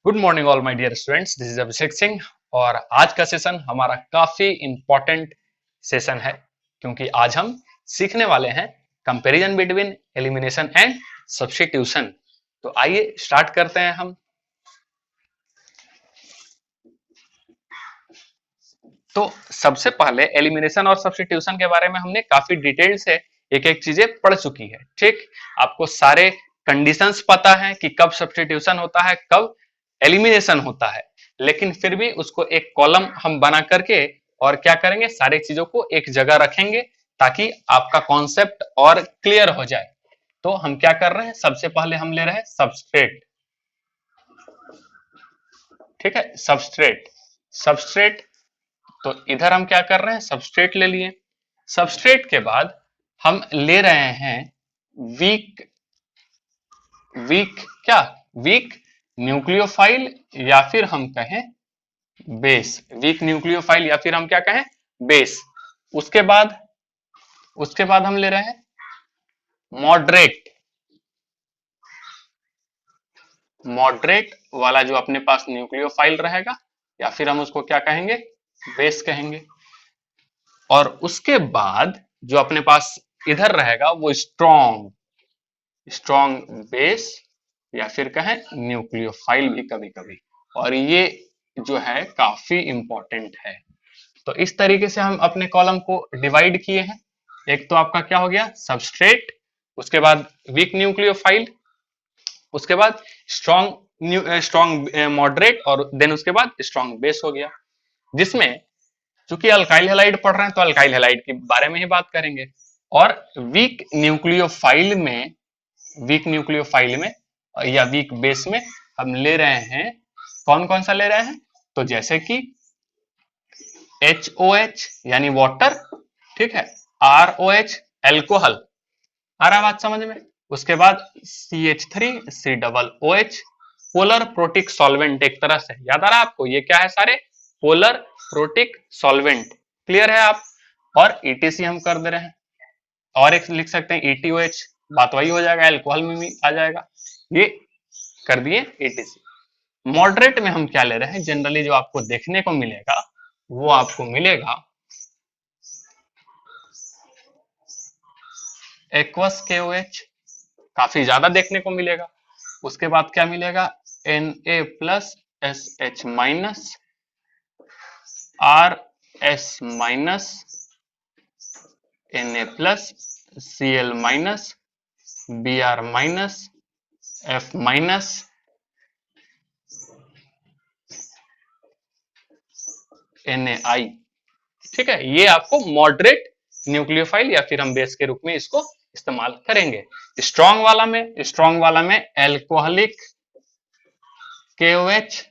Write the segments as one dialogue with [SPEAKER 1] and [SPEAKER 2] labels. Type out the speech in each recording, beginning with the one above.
[SPEAKER 1] Good morning all my dear students, this is Abhishek Singh. और आज का सेशन हमारा काफी इंपॉर्टेंट सेशन है क्योंकि आज हम सीखने वाले हैं comparison between elimination and substitution. तो आइए स्टार्ट करते हैं हम। तो सबसे पहले एलिमिनेशन और सब्स्टिट्यूशन के बारे में हमने काफी डिटेल से एक एक चीजें पढ़ चुकी है। ठीक, आपको सारे कंडीशंस पता है कि कब सब्स्टिट्यूशन होता है, कब एलिमिनेशन होता है, लेकिन फिर भी उसको एक कॉलम हम बना करके और क्या करेंगे, सारी चीजों को एक जगह रखेंगे ताकि आपका कॉन्सेप्ट और क्लियर हो जाए। तो हम क्या कर रहे हैं, सबसे पहले हम ले रहे हैं सबस्ट्रेट। ठीक है, सबस्ट्रेट। सबस्ट्रेट, तो इधर हम क्या कर रहे हैं, सबस्ट्रेट ले लिए। सबस्ट्रेट के बाद हम ले रहे हैं वीक क्या, वीक न्यूक्लियोफाइल या फिर हम कहें बेस। वीक न्यूक्लियोफाइल या फिर हम क्या कहें, बेस। उसके बाद हम ले रहे हैं मॉडरेट। मॉडरेट वाला जो अपने पास न्यूक्लियोफाइल रहेगा या फिर हम उसको क्या कहेंगे, बेस कहेंगे। और उसके बाद जो अपने पास इधर रहेगा वो स्ट्रॉन्ग बेस या फिर कहें न्यूक्लियोफाइल भी कभी कभी। और ये जो है काफी इंपॉर्टेंट है। तो इस तरीके से हम अपने कॉलम को डिवाइड किए हैं। एक तो आपका क्या हो गया, सबस्ट्रेट, उसके बाद वीक न्यूक्लियोफाइल, उसके बाद स्ट्रॉन्ग मॉडरेट, और देन उसके बाद स्ट्रॉन्ग बेस हो गया। जिसमें चूंकि अल्काइल हैलाइड पढ़ रहे हैं तो अल्काइल हैलाइड के बारे में ही बात करेंगे। और वीक न्यूक्लियोफाइल में या वीक बेस में हम ले रहे हैं, कौन कौन सा ले रहे हैं, तो जैसे कि HOH यानी वाटर, ठीक है, ROH एल्कोहल, आ रहा बात समझ में। उसके बाद CH3COOH पोलर प्रोटिक सॉल्वेंट, एक तरह से याद आ रहा है आपको, ये क्या है, सारे पोलर प्रोटिक सॉल्वेंट। क्लियर है आप। और ETC हम कर दे रहे हैं, और एक लिख सकते हैं ETOH, बात वही हो जाएगा, एल्कोहल में भी आ जाएगा। ये कर दिए ETC। मॉडरेट में हम क्या ले रहे हैं, जनरली जो आपको देखने को मिलेगा वो आपको मिलेगा एक्वस KOH, काफी ज्यादा देखने को मिलेगा। उसके बाद क्या मिलेगा, Na+SH- RS-, Na+Cl-, Br-, F-, Na। ठीक है, ये आपको मॉडरेट न्यूक्लियोफाइल या फिर हम बेस के रूप में इसको इस्तेमाल करेंगे। स्ट्रॉन्ग वाला में एल्कोहलिक KOH,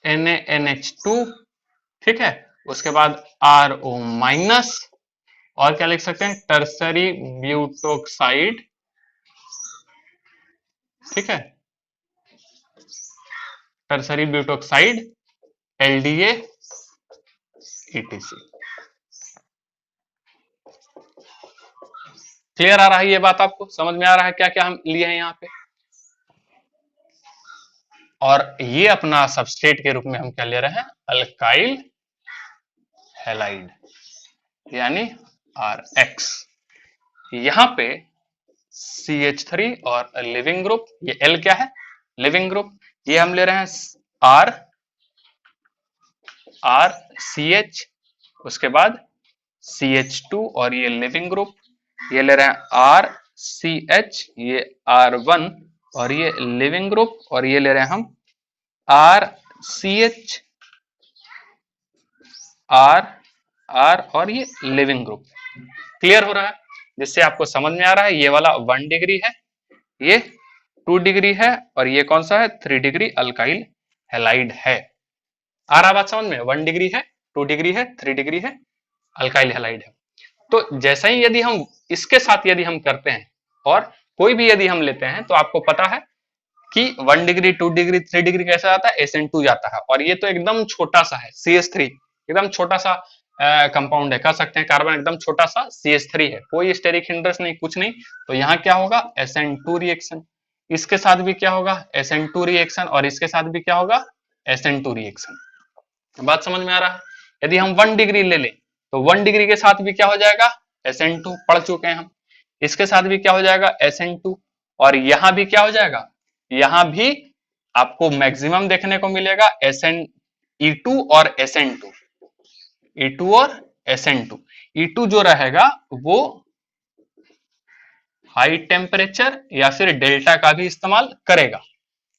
[SPEAKER 1] NaNH2, ठीक है। उसके बाद RO-, और क्या लिख सकते हैं, टर्सरी ब्यूटोक्साइड, ठीक है, tertiary butoxide, LDA, ETC। Clear आ रहा है, ये बात आपको समझ में आ रहा है क्या क्या हम लिए हैं यहाँ पे। और ये अपना सबस्ट्रेट के रूप में हम क्या ले रहे हैं, अल्काइल हैलाइड यानी RX। यहाँ पे CH3 और लिविंग ग्रुप, ये L क्या है, लिविंग ग्रुप, ये हम ले रहे हैं RCH, उसके बाद CH2 और ये लिविंग ग्रुप, ये ले रहे हैं RCH, ये R1 और ये लिविंग ग्रुप, और ये ले रहे हैं हम RCH, R और ये लिविंग ग्रुप। क्लियर हो रहा है, जिससे आपको समझ में आ रहा है ये वाला 1 डिग्री है, ये 2 डिग्री है, और ये कौन सा है, 3 डिग्री अल्काइल हैलाइड है। आ रहा बात समझ में, 1 डिग्री है, 2 डिग्री है, 3 डिग्री है, अल्काइल हैलाइड है। तो जैसा ही यदि हम इसके साथ यदि हम करते हैं और कोई भी यदि हम लेते हैं तो आपको पता है कि 1 डिग्री, 2 डिग्री, 3 डिग्री कैसा आता है, SN2 जाता है। और ये तो एकदम छोटा सा है, CH3 एकदम छोटा सा कंपाउंड है, कह सकते हैं कार्बन एकदम छोटा सा CH3 है, कोई स्टेरिक हिंड्रेंस नहीं, कुछ नहीं। तो यहाँ क्या होगा, SN2 रिएक्शन। इसके साथ भी क्या होगा, SN2 रिएक्शन, और इसके साथ भी क्या होगा, SN2 रिएक्शन। बात समझ में आ रहा है? यदि हम 1 डिग्री ले लें तो 1 डिग्री के साथ भी क्या हो जाएगा, SN2, पढ़ चुके हैं हम। इसके साथ भी क्या हो जाएगा, SN2, और यहां भी क्या हो जाएगा, यहां भी आपको मैक्सिमम देखने को मिलेगा E2 और SN2, E2 और SN2। E2 जो रहेगा वो हाई टेम्परेचर या फिर डेल्टा का भी इस्तेमाल करेगा,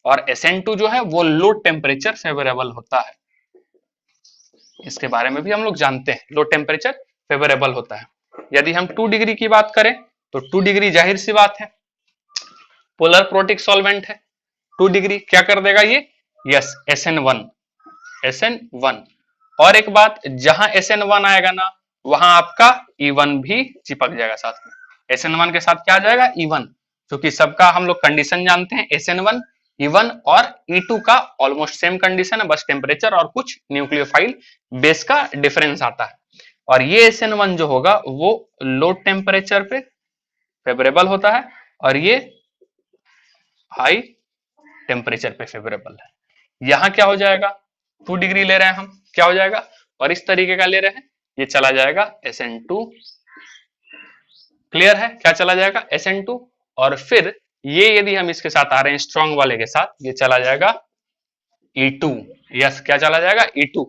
[SPEAKER 1] और SN2 जो है वो लो टेम्परेचर फेवरेबल होता है। इसके बारे में भी हम लोग जानते हैं, लो टेम्परेचर फेवरेबल होता है। यदि हम 2 डिग्री की बात करें तो 2 डिग्री जाहिर सी बात है पोलर प्रोटिक सॉल्वेंट है। 2 डिग्री क्या कर देगा ये, यस, SN1। और एक बात, जहां SN1 आएगा ना वहां आपका E1 भी चिपक जाएगा साथ में। SN1 के साथ क्या आ जाएगा, E1, क्योंकि सबका हम लोग कंडीशन जानते हैं, SN1, E1 और E2 का ऑलमोस्ट सेम कंडीशन है, बस टेम्परेचर और कुछ न्यूक्लियोफाइल बेस का डिफरेंस आता है। और ये SN1 जो होगा वो लो टेम्परेचर पे फेवरेबल होता है, और ये हाई टेम्परेचर पे फेवरेबल है। यहां क्या हो जाएगा, 2 डिग्री ले रहे हैं हम, क्या हो जाएगा, और इस तरीके का ले रहे हैं, ये चला जाएगा SN2। क्लियर है, क्या चला जाएगा, SN2। और फिर ये यदि हम इसके साथ आ रहे हैं स्ट्रॉन्ग वाले के साथ, ये चला जाएगा E2। यस, क्या चला जाएगा, E2।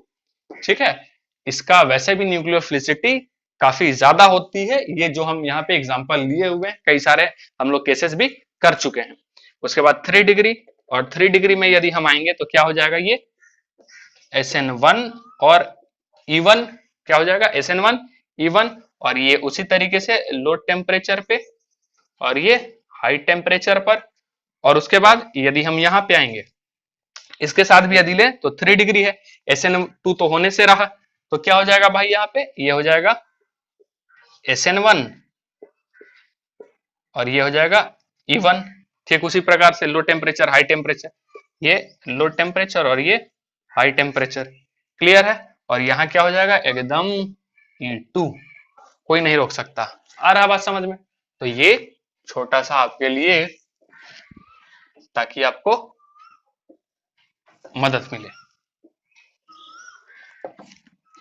[SPEAKER 1] ठीक है, इसका वैसे भी न्यूक्लियोफिलिसिटी काफी ज्यादा होती है, ये जो हम यहाँ पे एग्जांपल लिए हुए हैं, कई सारे हम लोग केसेस भी कर चुके हैं। उसके बाद 3 डिग्री, और 3 डिग्री में यदि हम आएंगे तो क्या हो जाएगा, ये SN1 और E1 क्या हो जाएगा, SN1 E1, और ये उसी तरीके से लो टेम्परेचर पे और ये हाई टेम्परेचर पर। और उसके बाद यदि हम यहाँ पे आएंगे, इसके साथ भी यदि ले तो 3 डिग्री है, SN2 तो होने से रहा, तो क्या हो जाएगा भाई, यहाँ पे ये हो जाएगा SN1 और ये हो जाएगा E1। ठीक उसी प्रकार से लो टेम्परेचर हाई टेम्परेचर, ये लो टेम्परेचर और ये हाई टेम्परेचर। क्लियर है, और यहाँ क्या हो जाएगा, एकदम E2, कोई नहीं रोक सकता। आ रहा बात समझ में? तो ये छोटा सा आपके लिए ताकि आपको मदद मिले।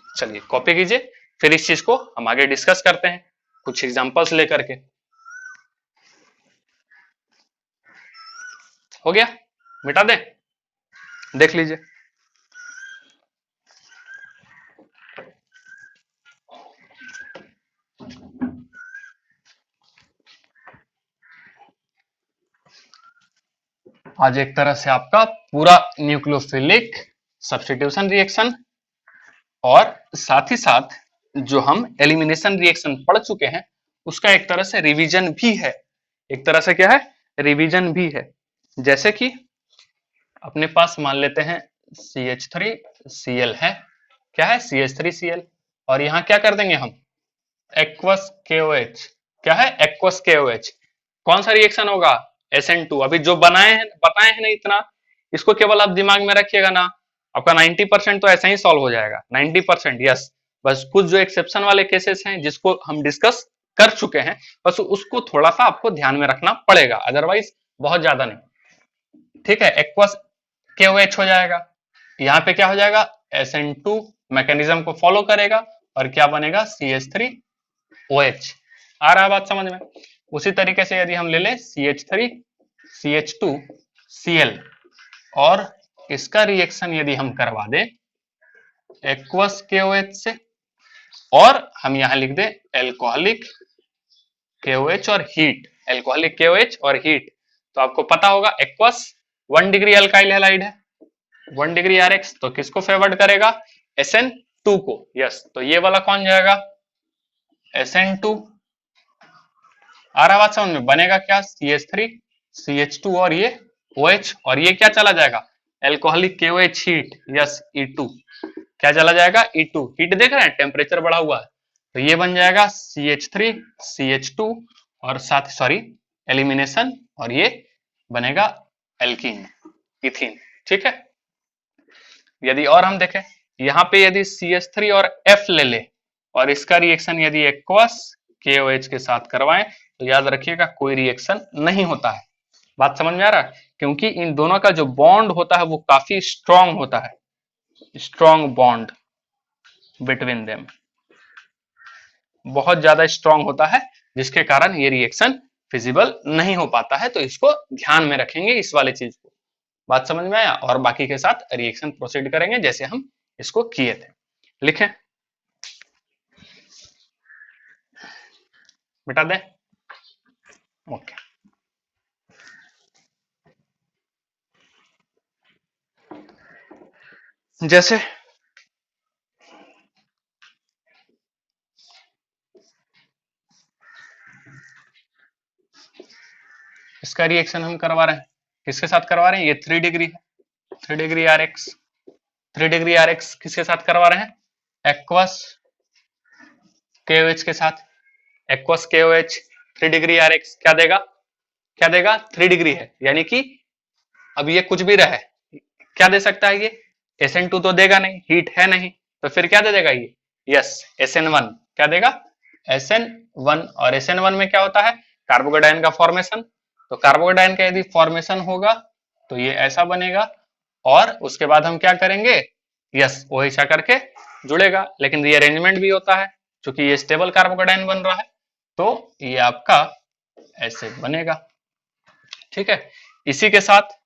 [SPEAKER 1] चलिए कॉपी कीजिए, फिर इस चीज को हम आगे डिस्कस करते हैं कुछ एग्जांपल्स लेकर के। हो गया, मिटा दें, देख लीजिए। आज एक तरह से आपका पूरा न्यूक्लियोफिलिक सब्स्टिट्यूशन रिएक्शन और साथ ही साथ जो हम एलिमिनेशन रिएक्शन पढ़ चुके हैं उसका एक तरह से रिवीजन भी है। एक तरह से क्या है, रिवीजन भी है। जैसे कि अपने पास मान लेते हैं CH3Cl है, क्या है, CH3Cl, और यहां क्या कर देंगे हम, एक्वस KOH, क्या है, एक्वस KOH। कौन सा रिएक्शन होगा, SN2। अभी जो बताए हैं ना इतना, इसको केवल आप दिमाग में रखिएगा ना, आपका 90% तो ऐसा ही सॉल्व हो जाएगा, 90%। यस, बस कुछ जो एक्सेप्शन वाले केसेस हैं जिसको हम डिस्कस कर चुके हैं, बस उसको थोड़ा सा आपको ध्यान में रखना पड़ेगा, अदरवाइज बहुत ज्यादा नहीं। ठीक है, एक्वस KOH हो जाएगा, यहाँ पे क्या हो जाएगा, SN2 मैकेनिज्म को फॉलो करेगा और क्या बनेगा, CH3OH। आ रहा बात समझ में? उसी तरीके से यदि हम ले लें CH3CH2Cl और इसका रिएक्शन यदि हम करवा दें एक्वस KOH से, और हम यहां लिख दें एल्कोहलिक KOH और हीट, एल्कोहलिक KOH और हीट, तो आपको पता होगा एक्वस 1 डिग्री अल्काइल हैलाइड है, 1 डिग्री RX, तो किसको फेवर्ड करेगा, SN2 को। यस, तो ये वाला कौन जाएगा, SN2। आ रहा बात समझ में? बनेगा क्या, CH3CH2 और ये OH, और ये क्या चला जाएगा, alcoholic KOH heat, yes E2, क्या चला जाएगा, E2। हीट देख रहे हैं, टेम्परेचर बढ़ा हुआ है, तो ये बन जाएगा CH3CH2 और साथ सॉरी एलिमिनेशन, और ये बनेगा एल्कीन, इथीन। ठीक है, यदि और हम देखें यहाँ पे यदि CH3 और F ले ले और इसका रिएक्शन यदि एक्वस KOH के साथ करवाएं तो याद रखिएगा कोई रिएक्शन नहीं होता है, बात समझ में आ रहा है? क्योंकि इन दोनों का जो बॉन्ड होता है वो काफी स्ट्रांग होता है, स्ट्रांग बॉन्ड बिटवीन देम, बहुत ज्यादा स्ट्रांग होता है, जिसके कारण ये रिएक्शन फिजिबल नहीं हो पाता है। तो इसको ध्यान में रखेंगे, इस वाले चीज को। बात समझ में आया? और बाकी के साथ रिएक्शन प्रोसीड करेंगे जैसे हम इसको किए थे। लिखें, मिटा दें, ओके। जैसे इसका रिएक्शन हम करवा रहे हैं, किसके साथ करवा रहे हैं? ये 3 डिग्री है, 3 degree R X, 3 degree R X किसके साथ करवा रहे हैं? एक्वस KOH के साथ। Aqueous KOH 3 degree R X क्या देगा? क्या देगा? 3 डिग्री है, यानी कि अब ये कुछ भी रहे, क्या दे सकता है ये? SN2 तो देगा नहीं, हीट है नहीं, तो फिर क्या दे देगा ये? यस, SN1 क्या देगा? SN1। और SN1 में क्या होता है? कार्बोकेटाइन का फॉर्मेशन। तो कार्बोकेटाइन का यदि फॉर्मेशन होगा तो ये ऐसा बनेगा, और उसके बाद हम क्या करेंगे? यस, वो ऐसा करके जुड़ेगा, लेकिन रीअरेंजमेंट भी होता है, क्योंकि ये स्टेबल कार्बोकेटाइन बन रहा है, तो ये आपका ऐसे बनेगा। ठीक है, इसी के साथ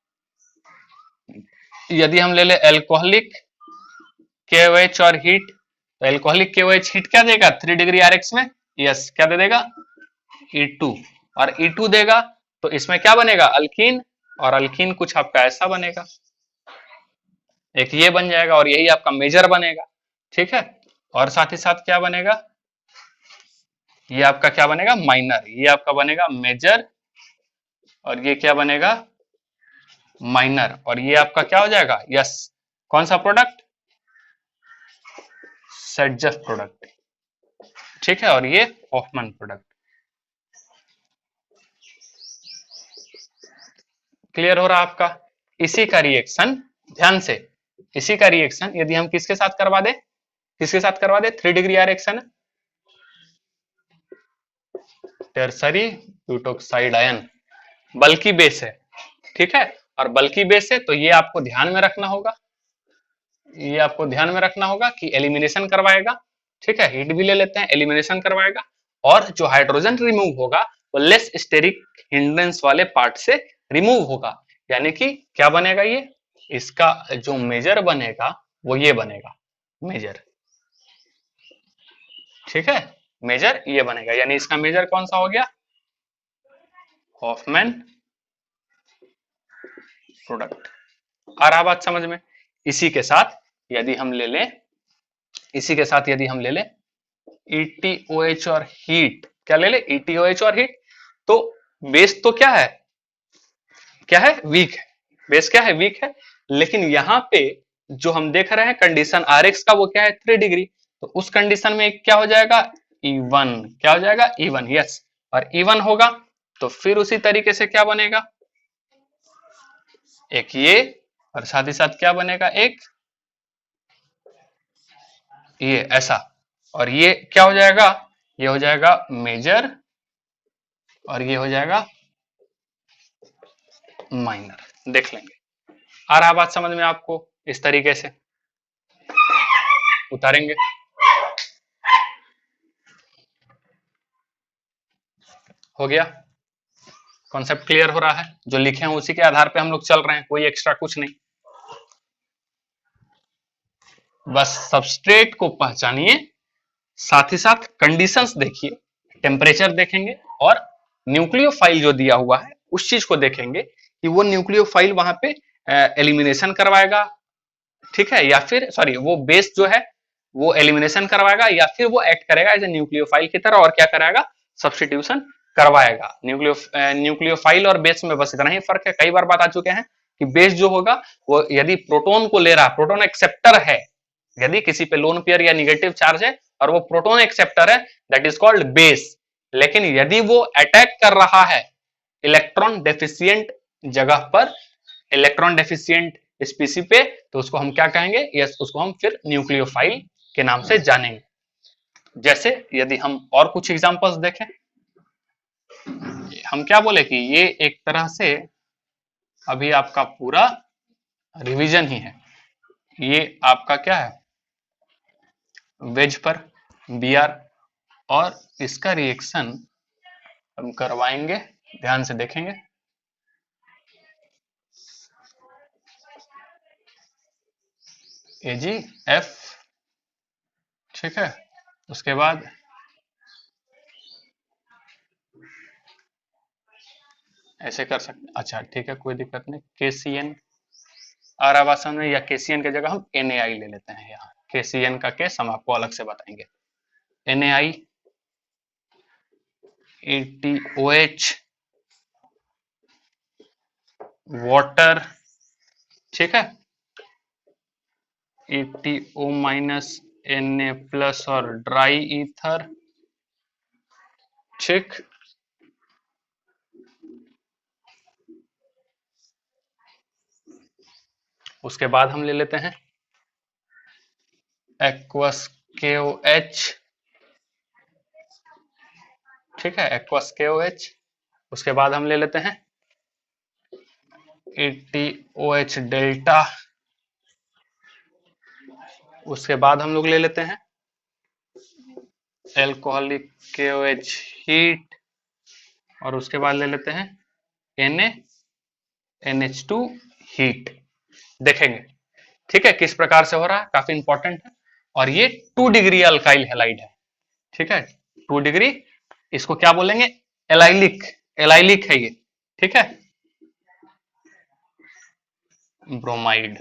[SPEAKER 1] यदि हम ले ले अल्कोहलिक KOH और हीट, तो अल्कोहलिक KOH हीट क्या देगा 3 डिग्री आरएक्स में? यस, क्या दे देगा? E2। और E2 देगा तो इसमें क्या बनेगा? अल्कीन, और अल्कीन कुछ आपका ऐसा बनेगा, एक ये बन जाएगा, और यही आपका मेजर बनेगा। ठीक है, और साथ ही साथ क्या बनेगा? ये आपका क्या बनेगा? माइनर। ये आपका बनेगा मेजर, और ये क्या बनेगा? माइनर। और ये आपका क्या हो जाएगा? यस, कौन सा प्रोडक्ट? सेडजफ प्रोडक्ट। ठीक है, और ये हॉफमैन प्रोडक्ट। क्लियर हो रहा आपका? इसी का रिएक्शन, ध्यान से, इसी का रिएक्शन यदि हम किसके साथ करवा दे? किसके साथ करवा दे? 3 degree R reaction, tertiary butoxide ion, bulky base है। ठीक है, और बल्कि बेस है तो ये आपको ध्यान में रखना होगा, ये आपको ध्यान में रखना होगा कि एलिमिनेशन करवाएगा। ठीक है, हीट भी ले लेते हैं, एलिमिनेशन करवाएगा, और जो हाइड्रोजन रिमूव होगा वो लेस स्टेरिक हिंड्रेंस वाले पार्ट से रिमूव होगा, यानी कि क्या बनेगा? ये इसका जो मेजर बनेगा वो ये बनेगा मेजर। ठीक है, मेजर ये बनेगा, यानी इसका मेजर कौन सा हो गया? Hoffmann product. आ रहा बात समझ में? इसी के साथ यदि हम ले लें, इसी के साथ यदि हम ले लें ETOH और हीट, क्या ले ले? ETOH और हीट, तो बेस तो क्या है? क्या है? वीक है। बेस क्या है? वीक है। लेकिन यहाँ पे जो हम देख रहे हैं कंडीशन RX का, वो क्या है? 3 डिग्री। तो उस कंडीशन में क्या हो जाएगा? E1। क्या हो जाएगा? E1। यस, और E1 होगा तो फिर उसी तरीके से क्या बनेगा? एक ये, और साथ ही साथ क्या बनेगा? एक ये ऐसा, और ये क्या हो जाएगा? ये हो जाएगा मेजर, और ये हो जाएगा माइनर। देख लेंगे। आ रहा बात समझ में आपको? इस तरीके से उतारेंगे। हो गया? कॉन्सेप्ट क्लियर हो रहा है? जो लिखे हैं उसी के आधार पे हम लोग चल रहे हैं, कोई एक्स्ट्रा कुछ नहीं। बस सबस्ट्रेट को पहचानिए, साथ ही साथ कंडीशंस देखिए, टेम्परेचर देखेंगे, और न्यूक्लियोफाइल जो दिया हुआ है उस चीज को देखेंगे कि वो न्यूक्लियोफाइल वहां पे एलिमिनेशन करवाएगा, ठीक है, या फिर सॉरी वो बेस जो है वो एलिमिनेशन करवाएगा, या फिर वो एक्ट करेगा एज ए न्यूक्लियोफाइल की तरह, और क्या कराएगा? सब्स्टिट्यूशन करवाएगा। न्यूक्लियोफाइल और बेस में बस इतना ही फर्क है। कई बार बात आ चुके हैं कि बेस जो होगा वो यदि प्रोटोन को ले रहा, प्रोटोन एक्सेप्टर है, यदि किसी पे लोन पेयर या निगेटिव चार्ज है और वो प्रोटोन एक्सेप्टर है, दैट इज कॉल्ड बेस। लेकिन यदि वो अटैक कर रहा है इलेक्ट्रॉन डेफिशिएंट जगह पर, इलेक्ट्रॉन डेफिशिएंट स्पीसी पे, तो उसको हम क्या कहेंगे? यस, उसको हम फिर न्यूक्लियोफाइल के नाम से जानेंगे। जैसे यदि हम और कुछ एग्जांपल्स देखें, हम क्या बोले कि ये एक तरह से अभी आपका पूरा रिवीजन ही है। ये आपका क्या है, वेज पर बी आर, और इसका रिएक्शन हम करवाएंगे, ध्यान से देखेंगे। एजी एफ, ठीक है, उसके बाद ऐसे कर सकते, अच्छा ठीक है कोई दिक्कत नहीं, KCN आ रहा भाषण में, या KCN की जगह हम NaI ले लेते हैं। यहाँ KCN का केस हम आपको अलग से बताएंगे। NaI ATOH वाटर, ठीक है, ATO माइनस Na प्लस और ड्राई ईथर, ठीक। उसके बाद हम ले लेते हैं एक्वस KOH, ठीक है, एक्वस KOH। उसके बाद हम ले लेते हैं ATOH डेल्टा। उसके बाद हम लोग ले लेते हैं एल्कोहलिक KOH हीट, और उसके बाद ले लेते हैं NaNH2 हीट। देखेंगे, ठीक है, किस प्रकार से हो रहा है, काफी इंपॉर्टेंट है। और ये 2 डिग्री अल्काइल हैलाइड है, ठीक है, 2 डिग्री, इसको क्या बोलेंगे, एलाइलिक, एलाइलिक है ये, ठीक है, ब्रोमाइड।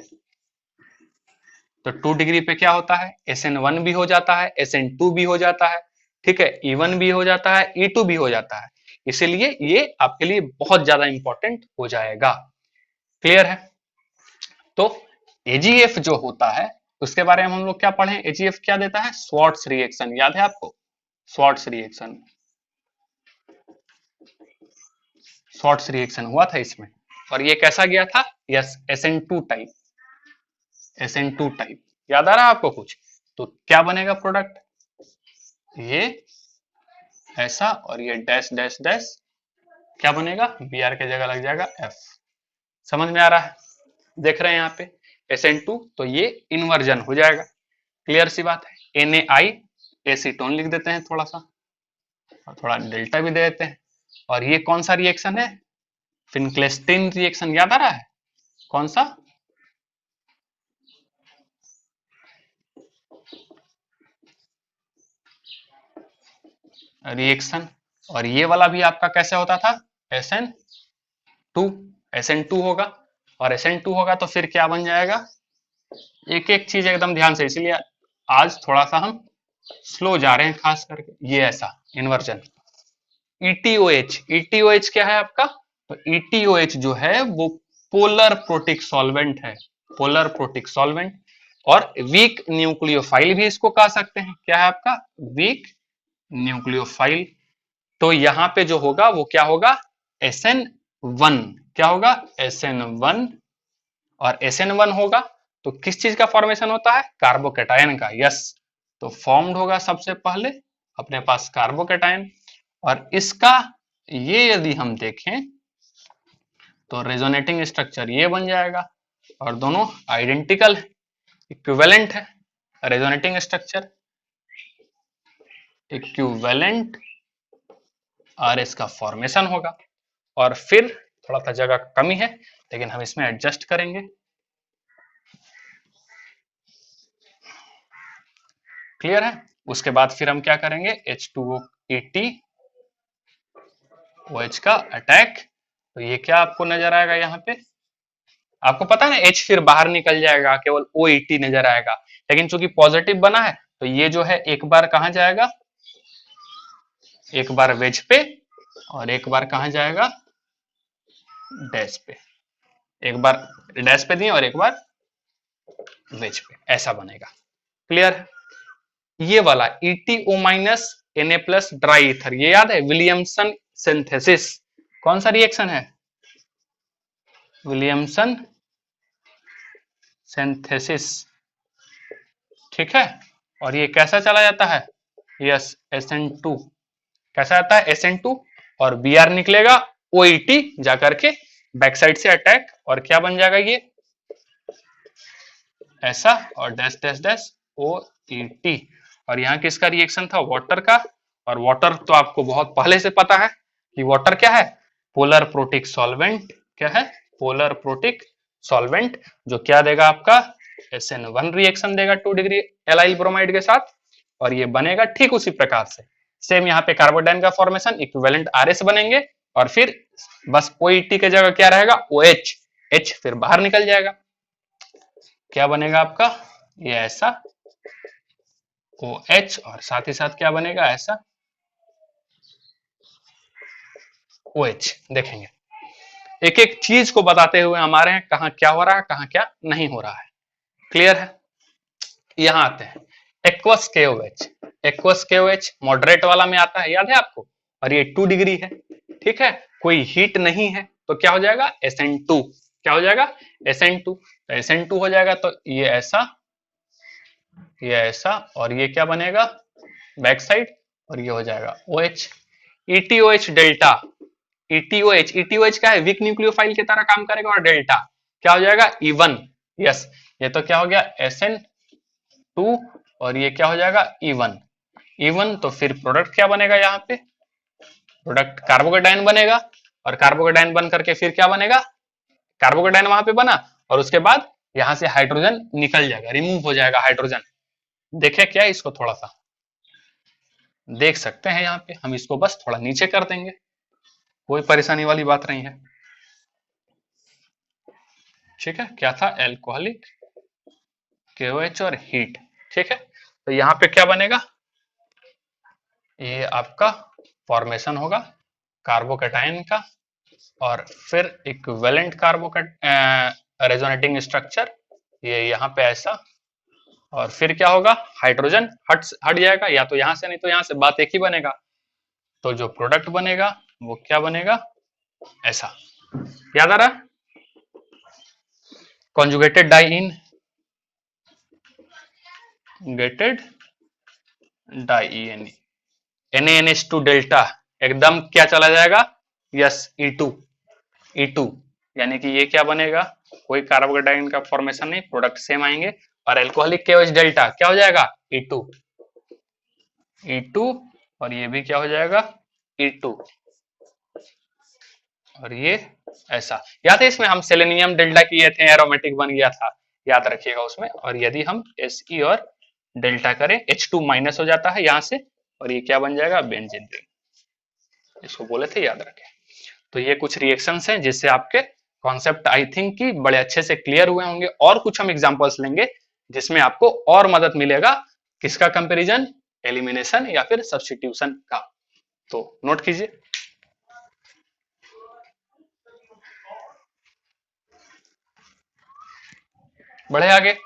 [SPEAKER 1] तो 2 डिग्री पे क्या होता है, SN1 भी हो जाता है, SN2 भी हो जाता है, ठीक है, E1 भी हो जाता है, E2 भी हो जाता है। इसीलिए ये आपके लिए बहुत ज्यादा इंपॉर्टेंट हो जाएगा। क्लियर है। तो AgF जो होता है उसके बारे में हम लोग क्या पढ़े, AgF क्या देता है, स्वार्ट्स रिएक्शन, याद है आपको, स्वार्ट्स रिएक्शन, स्वार्ट्स रिएक्शन हुआ था इसमें, और ये कैसा गया था, yes SN2 type, SN2 type, याद आ रहा है आपको कुछ। तो क्या बनेगा प्रोडक्ट, ये ऐसा, और ये डैश डैश डैश, क्या बनेगा, Br की जगह लग जाएगा F। समझ में आ रहा है, देख रहे हैं यहाँ पे SN2, तो ये इन्वर्जन हो जाएगा, क्लियर सी बात है। NaI एसीटोन लिख देते हैं थोड़ा सा, और थोड़ा डेल्टा भी दे देते हैं। और ये कौन सा रिएक्शन है, फिनक्लेस्टीन रिएक्शन, याद आ रहा है, कौन सा, रिएक्शन। और ये वाला भी आपका कैसे होता था, SN2, SN2 होगा, और SN2 होगा तो फिर क्या बन जाएगा, एक एक चीज एकदम ध्यान से, इसीलिए आज थोड़ा सा हम स्लो जा रहे हैं खास करके, ये ऐसा इन्वर्जन। ETOH, ETOH क्या है आपका, तो ETOH जो है वो पोलर प्रोटिक सॉल्वेंट है, पोलर प्रोटिक सॉल्वेंट, और वीक न्यूक्लियोफाइल भी इसको कह सकते हैं, क्या है आपका, वीक न्यूक्लियोफाइल। तो यहाँ पे जो होगा वो क्या होगा, SN1, क्या होगा, SN1, और SN1 होगा तो किस चीज का फॉर्मेशन होता है, कार्बोकेटायन का, यस। तो फॉर्म्ड होगा सबसे पहले अपने पास कार्बोकेटायन, और इसका ये यदि हम देखें तो रेजोनेटिंग स्ट्रक्चर ये बन जाएगा, और दोनों आइडेंटिकल इक्विवेलेंट है, रेजोनेटिंग स्ट्रक्चर इक्विवेलेंट, और इसका फॉर्मेशन होगा। और फिर थोड़ा सा जगह कमी है लेकिन हम इसमें एडजस्ट करेंगे, क्लियर है। उसके बाद फिर हम क्या करेंगे, H2O80OH का अटैक, तो ये क्या आपको नजर आएगा यहाँ पे, आपको पता है ना H फिर बाहर निकल जाएगा, केवल O80 नजर आएगा, लेकिन चूंकि पॉजिटिव बना है तो ये जो है एक बार कहां जाएगा, एक बार वेज पे, और एक बार कहां जाएगा, डैश पे, एक बार डैश पे दिए और एक बार वेज पे, ऐसा बनेगा, क्लियर है। ये वाला ETO minus Na plus dry ether, ये याद है, विलियमसन सिंथेसिस, कौन सा रिएक्शन है, विलियमसन सिंथेसिस, ठीक है। और ये कैसा चला जाता है, यस SN2, कैसा आता है SN2, और Br निकलेगा OET जाकर के बैक साइड से अटैक, और क्या बन जाएगा ये ऐसा, और dash dash dash O E T. और यहाँ किसका रिएक्शन था, वाटर का। और वाटर तो आपको बहुत पहले से पता है कि वाटर क्या है, पोलर प्रोटिक सॉल्वेंट। क्या है, पोलर प्रोटिक सॉल्वेंट, जो क्या देगा आपका SN1 रिएक्शन देगा 2 डिग्री एलाइल ब्रोमाइड के साथ, और ये बनेगा ठीक उसी प्रकार से। सेम यहाँ पे कार्बोडाइन का फॉर्मेशन इक्विवेलेंट RS बनेंगे, और फिर बस OET की जगह क्या रहेगा OH, H फिर बाहर निकल जाएगा। क्या बनेगा आपका ये ऐसा OH, और साथ ही साथ क्या बनेगा ऐसा OH। देखेंगे एक एक चीज को बताते हुए हमारे यहाँ कहाँ क्या हो रहा है, कहाँ क्या नहीं हो रहा है। क्लियर है। यहाँ आते हैं aqueous KOH। Aqueous KOH moderate वाला में आता है, याद है आपको, और ये 2 डिग्री है। ठीक है, कोई हीट नहीं है, तो क्या हो जाएगा SN2। क्या हो जाएगा SN2, तो SN2 हो जाएगा, तो ये ऐसा, ये ऐसा, और ये क्या बनेगा बैक साइड, और ये हो जाएगा OH। ETOH डेल्टा, ETOH क्या है, वीक न्यूक्लियोफाइल की तरह काम करेगा, और डेल्टा क्या हो जाएगा E1। यस, ये तो क्या हो गया SN2, और ये क्या हो जाएगा E1। तो फिर प्रोडक्ट क्या बनेगा, यहाँ पे प्रोडक्ट कार्बोकेटाइन बनेगा, और कार्बोकेटाइन बन करके फिर क्या बनेगा, कार्बोकेटाइन वहां पे बना, और उसके बाद यहां से हाइड्रोजन निकल जाएगा, रिमूव हो जाएगा हाइड्रोजन। देखे क्या, इसको थोड़ा सा देख सकते हैं, यहाँ पे हम इसको बस थोड़ा नीचे कर देंगे, कोई परेशानी वाली बात नहीं है। ठीक है, क्या था एल्कोहलिक KOH और हीट। ठीक है, तो यहाँ पे क्या बनेगा, ये आपका फॉर्मेशन होगा कार्बोकेटाइन का, और फिर इक्विवेलेंट कार्बोकेट रेजोनेटिंग स्ट्रक्चर, ये यहाँ पे ऐसा, और फिर क्या होगा हाइड्रोजन हट जाएगा, या तो यहां से नहीं तो यहां से, बात एक ही बनेगा। तो जो प्रोडक्ट बनेगा वो क्या बनेगा ऐसा, याद आ रहा, कॉन्जुगेटेड डाई इन गेटेड डाई NaNH2 डेल्टा, एकदम क्या चला जाएगा, यस E2, यानी कि ये क्या बनेगा, कोई कार्बोकेटाइन का फॉर्मेशन नहीं, प्रोडक्ट सेम आएंगे, और एल्कोहलिक KOH डेल्टा क्या हो जाएगा E2, और ये भी क्या हो जाएगा E2, और ये ऐसा। याद है इसमें हम सेलेनियम डेल्टा किए थे, एरोमेटिक बन गया था, याद रखिएगा उसमें। और यदि हम Se और डेल्टा करें H2 माइनस हो जाता है यहाँ से, और ये क्या बन जाएगा बेंजीन रिंग, इसको बोले थे याद रखें। तो ये कुछ रिएक्शंस हैं जिससे आपके कॉन्सेप्ट आई थिंक कि बड़े अच्छे से क्लियर हुए होंगे। और कुछ हम एग्जांपल्स लेंगे जिसमें आपको और मदद मिलेगा, किसका कंपैरिजन, एलिमिनेशन या फिर सब्स्टिट्यूशन का। तो नोट कीजिए। बढ़े आगे।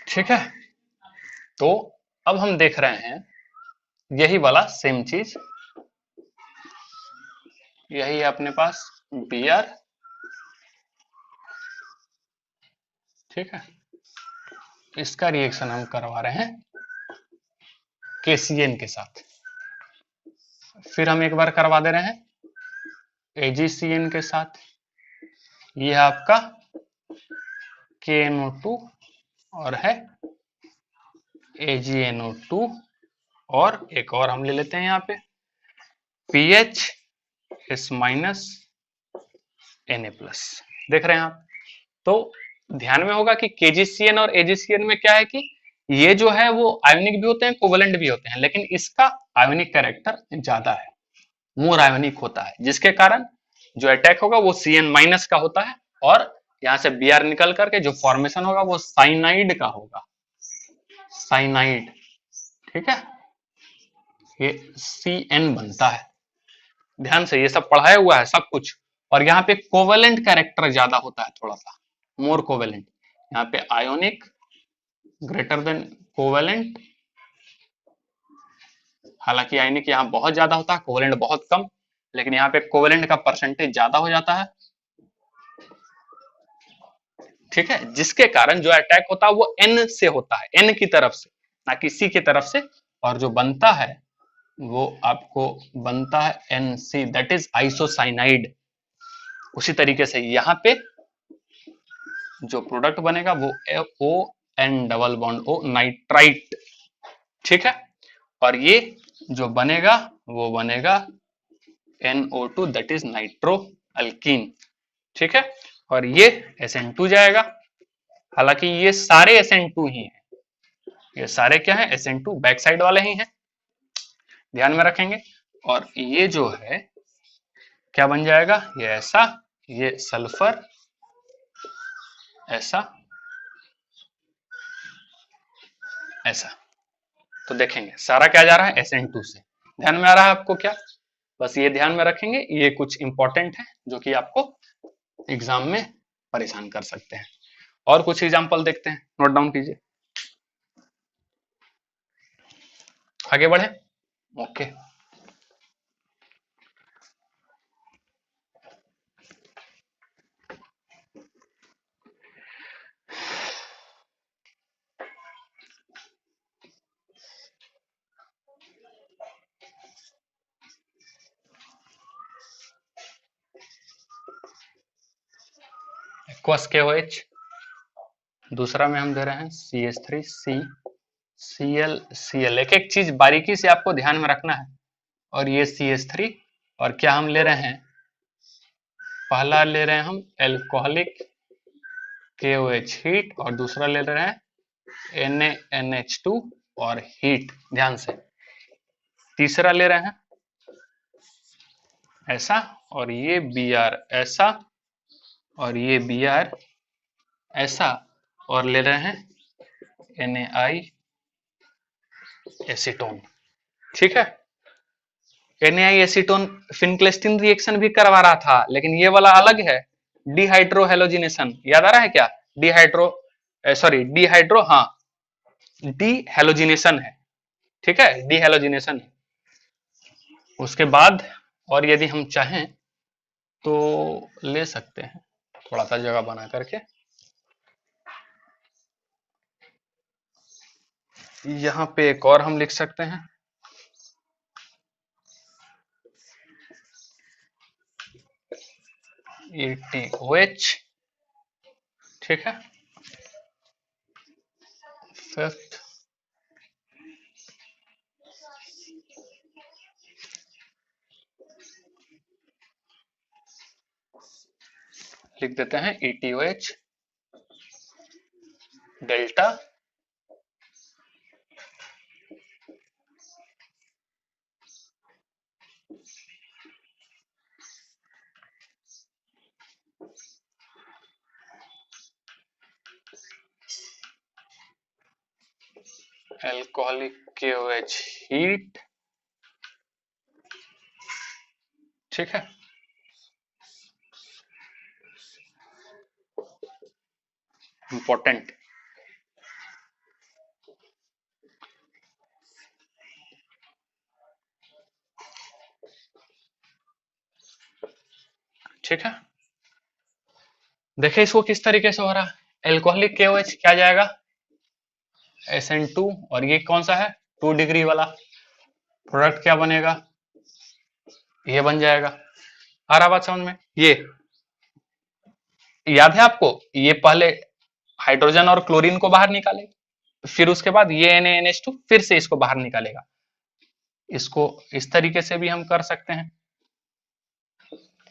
[SPEAKER 1] ठीक है, तो अब हम देख रहे हैं यही वाला सेम चीज, यही है अपने पास Br। ठीक है, इसका रिएक्शन हम करवा रहे हैं KCN के साथ। फिर हम एक बार करवा दे रहे हैं AgCN के साथ। ये है आपका KNO2 और है AgNO2, और एक और हम ले लेते हैं यहाँ पे PH माइनस Na प्लस। देख रहे हैं आप, तो ध्यान में होगा कि KGCN और AgCN में क्या है कि ये जो है वो आयोनिक भी होते हैं, कोवेलेंट भी होते हैं, लेकिन इसका आयोनिक कैरेक्टर ज्यादा है, मोर आयोनिक होता है, जिसके कारण जो अटैक होगा वो CN माइनस का होता है, और यहां से Br निकल करके जो फॉर्मेशन होगा वो साइनाइड का होगा, साइनाइड। ठीक है, ये CN बनता है। ध्यान से ये सब पढ़ाया हुआ है सब कुछ। और यहाँ पे कोवेलेंट कैरेक्टर ज्यादा होता है, थोड़ा सा मोर कोवेलेंट। यहाँ पे आयोनिक ग्रेटर देन कोवेलेंट, हालांकि आयनिक यहाँ बहुत ज्यादा होता है, कोवेलेंट बहुत कम। लेकिन यहाँ पे कोवेलेंट का परसेंटेज ज्यादा हो जाता है, ठीक है, जिसके कारण जो अटैक होता है वो एन से होता है, एन की तरफ से, ना कि सी की तरफ से, और जो बनता है वो आपको बनता है एनसी, दैट इज आइसोसाइनाइड। उसी तरीके से यहाँ पे जो प्रोडक्ट बनेगा वो O N double bond O nitrite, ठीक है, और ये जो बनेगा वो बनेगा NO2 that is nitro alkyne, ठीक है, और ये SN2 जाएगा। हालांकि ये सारे SN2 ही हैं, ये सारे क्या है, SN2 बैक साइड वाले ही हैं, ध्यान में रखेंगे। और ये जो है क्या बन जाएगा, ये ऐसा, ये सल्फर ऐसा ऐसा, तो देखेंगे सारा क्या जा रहा है SN2 से। ध्यान में आ रहा है आपको क्या, बस ये ध्यान में रखेंगे, ये कुछ इंपॉर्टेंट है जो कि आपको एग्जाम में परेशान कर सकते हैं। और कुछ एग्जांपल देखते हैं, नोट डाउन कीजिए, आगे बढ़े। ओके, एक्वस KOH, दूसरा में हम दे रहे हैं CH3 C Cl, एक एक चीज बारीकी से आपको ध्यान में रखना है। और ये CH3, और क्या हम ले रहे हैं, पहला ले रहे हैं हम एल्कोहलिक KOH हीट, और दूसरा ले रहे हैं NaNH2 और हीट, ध्यान से। तीसरा ले रहे हैं ऐसा, और ये Br ऐसा, और ये Br ऐसा, और ले रहे हैं NaI एसीटोन, ठीक है। NaI एसीटोन फिनक्लेस्टीन रिएक्शन भी करवा रहा था, लेकिन ये वाला अलग है, डिहाइड्रोहेलोजिनेशन, याद आ रहा है क्या, डिहाइड्रो, हाँ, डीहेलोजिनेशन है, ठीक है, डीहेलोजिनेशन है। उसके बाद और यदि हम चाहें तो ले सकते हैं, थोड़ा सा जगह बना करके, यहाँ पे एक और हम लिख सकते हैं, ETOH, ठीक है, फिफ्थ लिख देते हैं ETOH delta alcoholic KOH heat, ठीक है, इंपॉर्टेंट, ठीक है। देखिए इसको किस तरीके से हो रहा है, एल्कोहलिक KOH क्या जाएगा SN2, और ये कौन सा है 2 डिग्री वाला, प्रोडक्ट क्या बनेगा, ये बन जाएगा। आ रहा बात समझ में, ये याद है आपको, ये पहले हाइड्रोजन और क्लोरीन को बाहर निकाले, फिर उसके बाद ये NaNH2 फिर से इसको बाहर निकालेगा। इसको इस तरीके से भी हम कर सकते हैं,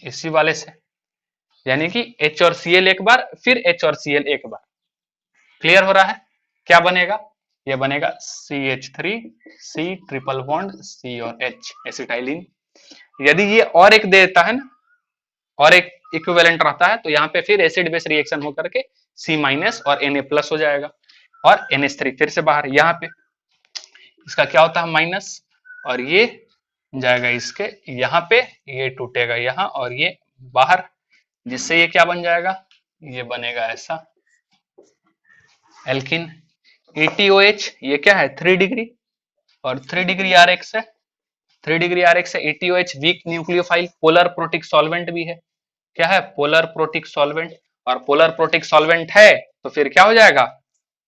[SPEAKER 1] इसी वाले से, यानी कि H और Cl एक बार, फिर H और Cl एक बार। क्लियर हो रहा है, क्या बनेगा, ये बनेगा CH3C ट्रिपल बॉन्ड C और H एसिटाइलिन। यदि ये और एक देता है ना, और एक इक्विवेलेंट रहता है, तो यहाँ पे फिर एसिड बेस रिएक्शन होकर के C माइनस और Na+ हो जाएगा, और NH3 फिर से बाहर, यहाँ पे इसका क्या होता है माइनस, और ये जाएगा इसके यहाँ पे, ये टूटेगा यहाँ और ये बाहर, जिससे ये क्या बन जाएगा, ये बनेगा ऐसा एल्किन। ETOH ये क्या है 3 डिग्री, और 3 डिग्री RX है, 3 डिग्री RH से ETOH weak nucleophile polar protic solvent भी है। क्या है? Polar protic solvent. और पोलर प्रोटिक सॉल्वेंट है तो फिर क्या हो जाएगा?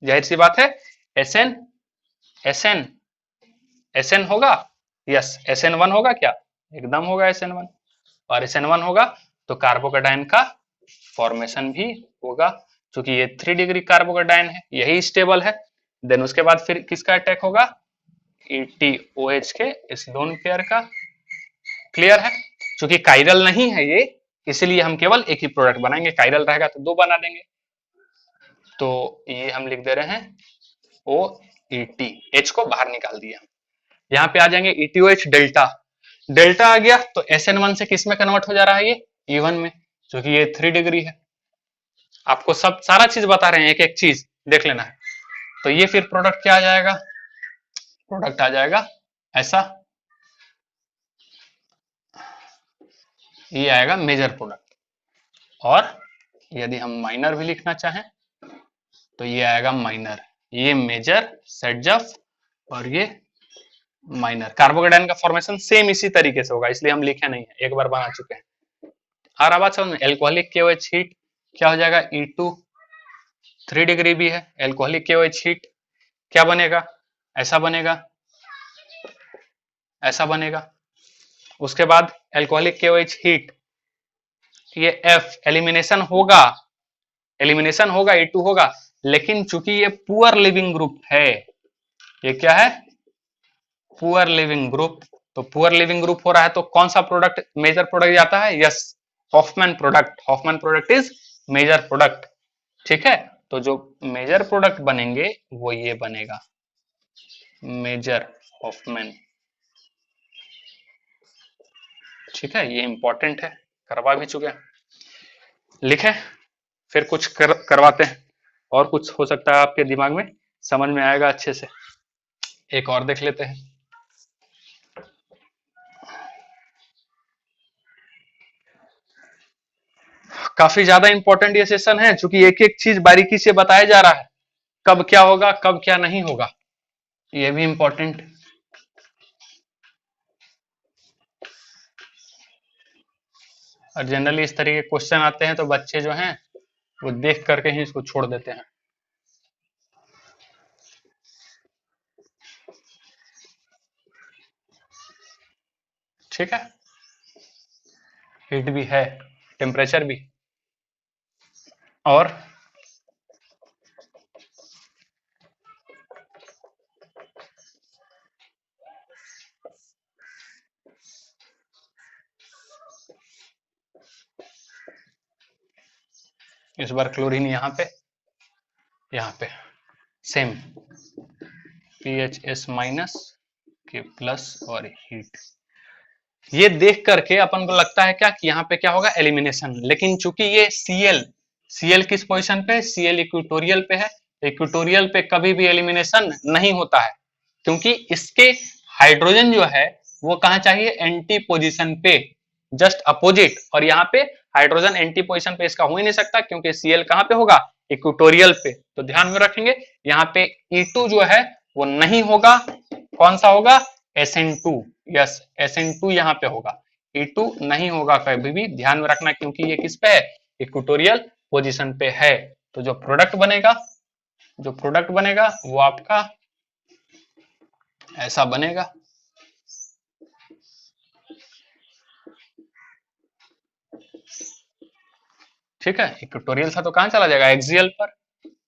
[SPEAKER 1] जाहिर सी बात है SN SN SN होगा। यस, SN1 होगा क्या? एकदम होगा SN1। और SN1 होगा तो कार्बोकेटाइन का फॉर्मेशन भी होगा, क्योंकि ये 3 डिग्री कार्बोकेटाइन है, यही स्टेबल है। देन उसके बाद फिर किसका अटैक होगा? ETOH के इस लोन पेयर का। क्लियर है? क्योंकि काइरल नहीं है ये, इसलिए हम केवल एक ही प्रोडक्ट बनाएंगे, काइरल रहेगा तो दो बना देंगे। तो ये हम लिख दे रहे हैं OET, H को बाहर निकाल दिया। यहाँ पे आ जाएंगे ETOH डेल्टा। डेल्टा आ गया तो SN1 से किस में कन्वर्ट हो जा रहा है? ये E1 में, क्योंकि ये 3 डिग्री है। आपको सब सारा चीज बता रहे हैं, एक एक चीज देख लेना है। तो ये फिर प्रोडक्ट क्या आ जाएगा? प्रोडक्ट आ जाएगा ऐसा, ये आएगा मेजर प्रोडक्ट। और यदि हम माइनर भी लिखना चाहें तो ये आएगा माइनर। ये मेजर सेटजफ और ये माइनर। कार्बोकेटाइन का फॉर्मेशन सेम इसी तरीके से होगा, इसलिए हम लिखे नहीं है, एक बार बना चुके हैं। आ रहा बात समझ में? एल्कोहलिक KOH हीट क्या हो जाएगा? E2, 3 डिग्री भी है। एल्कोहलिक KOH हीट क्या बनेगा? ऐसा बनेगा, ऐसा बनेगा। उसके बाद एल्कोहलिक KOH हीट, ये F एलिमिनेशन होगा, एलिमिनेशन होगा, E2 होगा, लेकिन चूंकि ये पुअर लिविंग ग्रुप है, ये क्या है? Poor leaving group. तो पुअर लिविंग ग्रुप हो रहा है तो कौन सा प्रोडक्ट मेजर प्रोडक्ट जाता है? Yes, Hofmann product. Hofmann product is major product. ठीक है, तो जो मेजर प्रोडक्ट बनेंगे वो ये बनेगा, मेजर हॉफमैन। ठीक है, ये इंपॉर्टेंट है, करवा भी चुके हैं। लिखे, फिर कुछ करवाते हैं, और कुछ हो सकता है आपके दिमाग में समझ में आएगा अच्छे से। एक और देख लेते हैं। काफी ज्यादा इंपॉर्टेंट ये सेशन है, क्योंकि एक एक चीज बारीकी से बताया जा रहा है, कब क्या होगा, कब क्या नहीं होगा, ये भी इंपॉर्टेंट। और जनरली इस तरह के क्वेश्चन आते हैं तो बच्चे जो हैं वो देख करके ही इसको छोड़ देते हैं। ठीक है, हीट भी है, टेम्परेचर भी। और इस बार क्लोरीन यहाँ पे सेम PHS माइनस के प्लस और हीट। ये देख करके अपन को लगता है क्या कि यहाँ पे क्या होगा? एलिमिनेशन। लेकिन चूंकि ये Cl किस पोजीशन पे? Cl इक्वेटोरियल पे है। इक्वेटोरियल पे कभी भी एलिमिनेशन नहीं होता है, क्योंकि इसके हाइड्रोजन जो है वो कहाँ चाहिए? एंटी पोजीशन पे, जस्ट अपोजिट। और यहाँ पे हाइड्रोजन एंटी पोजीशन पे इसका हो ही नहीं सकता, क्योंकि Cl कहाँ पे होगा? इक्वेटोरियल पे। तो ध्यान में रखेंगे, यहाँ पे E2 जो है वो नहीं होगा। कौन सा होगा? SN2। यस, SN2 यहाँ पे होगा, E2 नहीं होगा कभी भी, ध्यान में रखना, क्योंकि ये किस पे है? इक्वेटोरियल पोजीशन पे है। तो जो प्रोडक्ट बनेगा वो आपका ऐसा बनेगा। ठीक है, इक्वेटोरियल था तो कहां चला जाएगा? एक्सियल पर।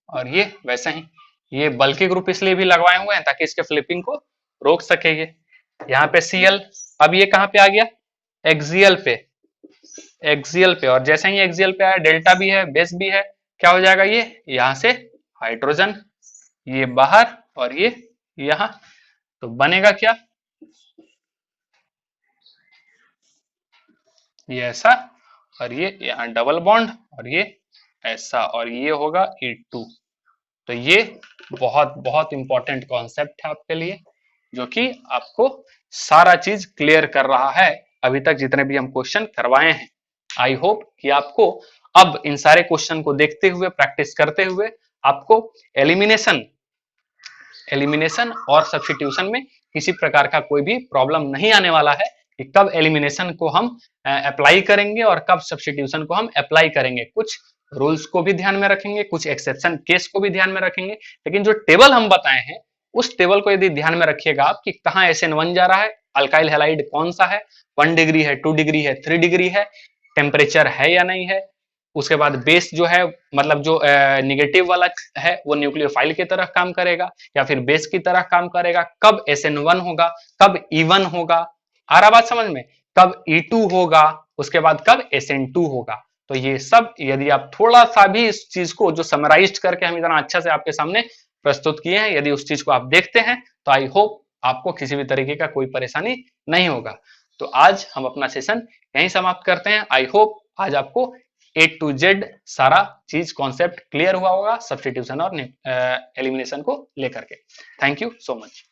[SPEAKER 1] और ये वैसे ही, ये बल्कि ग्रुप इसलिए भी लगवाए हुए हैं ताकि इसके फ्लिपिंग को रोक सके ये। यहाँ पे Cl, अब ये कहाँ पे आ गया? एक्सियल पे। और जैसे ही एक्सियल पे आया, डेल्टा भी है, बेस भी है, क्या हो जाएगा? ये यहाँ से हाइड्रोजन ये बाहर और ये यहाँ, तो बनेगा क्या? ये ऐसा, और ये यहाँ डबल बॉन्ड, और ये ऐसा, और ये होगा E2। तो ये बहुत बहुत इंपॉर्टेंट कॉन्सेप्ट है आपके लिए, जो कि आपको सारा चीज क्लियर कर रहा है अभी तक जितने भी हम क्वेश्चन करवाए हैं। आई होप कि आपको अब इन सारे क्वेश्चन को देखते हुए, प्रैक्टिस करते हुए, आपको एलिमिनेशन और सब्स्टिट्यूशन में किसी प्रकार का कोई भी प्रॉब्लम नहीं आने वाला है कि कब एलिमिनेशन को हम अप्लाई करेंगे और कब सब्स्टिट्यूशन को हम अप्लाई करेंगे। कुछ रूल्स को भी ध्यान में रखेंगे, कुछ एक्सेप्शन केस को भी ध्यान में रखेंगे, लेकिन जो टेबल हम बताए हैं उस टेबल को यदि ध्यान में रखिएगा आप कि कहाँ SN1 जा रहा है, अल्काइल हैलाइड कौन सा है, 1 डिग्री है, 2 डिग्री है, 3 डिग्री है, टेम्परेचर है या नहीं है, उसके बाद बेस जो है मतलब जो निगेटिव वाला है वो न्यूक्लियोफाइल की तरह काम करेगा या फिर बेस की तरह काम करेगा, कब SN1 होगा, कब E1 होगा, आ रहा बात समझ में, कब E2 होगा, उसके बाद कब SN2 होगा। तो ये सब यदि आप थोड़ा सा भी इस चीज को जो समराइज करके हम इतना अच्छा से आपके सामने प्रस्तुत किए हैं, यदि उस चीज को आप देखते हैं तो आई होप आपको किसी भी तरीके का कोई परेशानी नहीं होगा। तो आज हम अपना सेशन यहीं समाप्त करते हैं। आई होप आज आपको A to Z सारा चीज कॉन्सेप्ट क्लियर हुआ होगा सब्स्टिट्यूशन और एलिमिनेशन को लेकर के। Thank you so much.